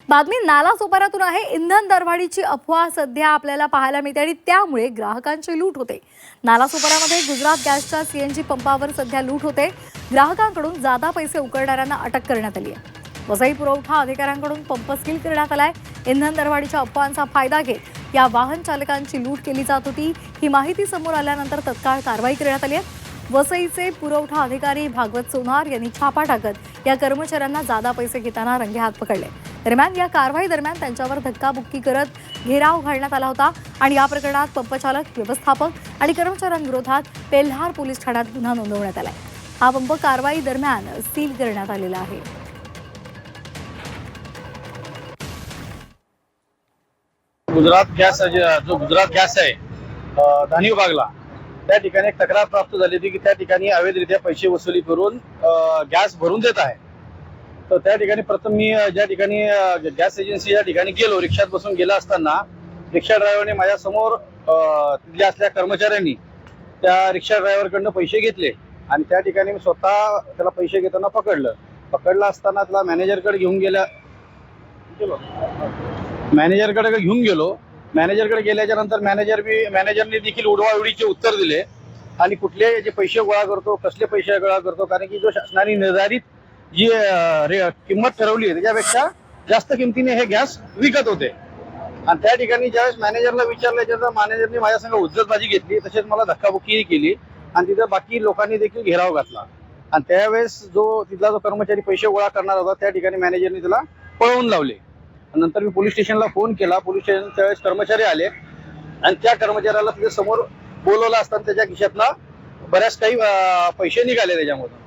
बातमी नालासोपाऱ्यातून आहे। इंधन दरवाढीची अफवा सध्या आपल्याला पाहायला मिळते आणि त्यामुळे ग्राहकांची लूट होते। नालासोपाऱ्यामध्ये गुजरात गॅसच्या सीएनजी पंपावर सध्या लूट होते। ग्राहकांकडून जादा पैसे उकळणाऱ्यांना अटक करण्यात आली आहे। वसई पुरवठा अधिकाऱ्यांकडून पंप सील करण्यात आलाय। इंधन दरवाढीच्या अफवांचा फायदा घेत या वाहन चालकांची लूट केली जात होती। ही माहिती समोर आल्यानंतर तत्काळ कारवाई करण्यात आली आहे। वसईचे पुरवठा अधिकारी भागवत सोनार यांनी छापा टाकत या कर्मचाऱ्यांना जादा पैसे घेताना रंगेहात पकडले। दरम्यान या कारवाई दरम्यान त्यांच्यावर धक्काबुक्की करत घेराव घालण्यात आला होता आणि या प्रकरणात पंपचालक, व्यवस्थापक आणि कर्मचाऱ्यांविरोधात पेल्हार पोलीस ठाण्यात गुन्हा नोंदवण्यात आलाय। हा पंप कारवाई दरम्यान सील करण्यात आलेला आहे। गुजरात गॅस आहे धानी विभागला त्या ठिकाणी एक तक्रार प्राप्त झाली होती की त्या ठिकाणी अवैधरित्या पैसे वसुली करून गॅस भरून देत आहे। तर त्या ठिकाणी प्रथम मी ज्या ठिकाणी गॅस एजन्सी या ठिकाणी गेलो, रिक्षात बसून गेला असताना रिक्षा ड्रायव्हरने माझ्या समोर तिथल्या असल्या कर्मचाऱ्यांनी त्या रिक्षा ड्रायव्हरकडनं पैसे घेतले आणि त्या ठिकाणी मी स्वतः त्याला पैसे घेताना पकडला असताना त्याला मॅनेजरकडे घेऊन गेलो। मॅनेजरकडे गेल्याच्या नंतर मॅनेजरने देखील उडवाउडीचे उत्तर दिले आणि कुठले जे पैसे गोळा करतो, कसले पैसे गोळा करतो, कारण की जो शासनाने निर्धारित जी किंमत ठरवली आहे त्याच्यापेक्षा जास्त किमतीने हे गॅस विकत होते। आणि त्या ठिकाणी ज्यावेळेस मॅनेजरला विचारल्याच्या मॅनेजरने माझ्या संग उज्जतबाजी घेतली, तसेच मला धक्काबुक्कीही केली आणि तिथं बाकी लोकांनी देखील घेराव घातला। आणि त्यावेळेस तिथला जो कर्मचारी पैसे गोळा करणार होता त्या ठिकाणी मॅनेजरने त्याला पळवून लावले। नंतर मी पोलीस स्टेशनला फोन केला। पोलीस स्टेशन त्यावेळेस कर्मचारी आले आणि त्या कर्मचाऱ्याला तिथे समोर बोलवलं असताना त्याच्या खिशातनं बऱ्याच काही पैसे निघाले त्याच्यामधून।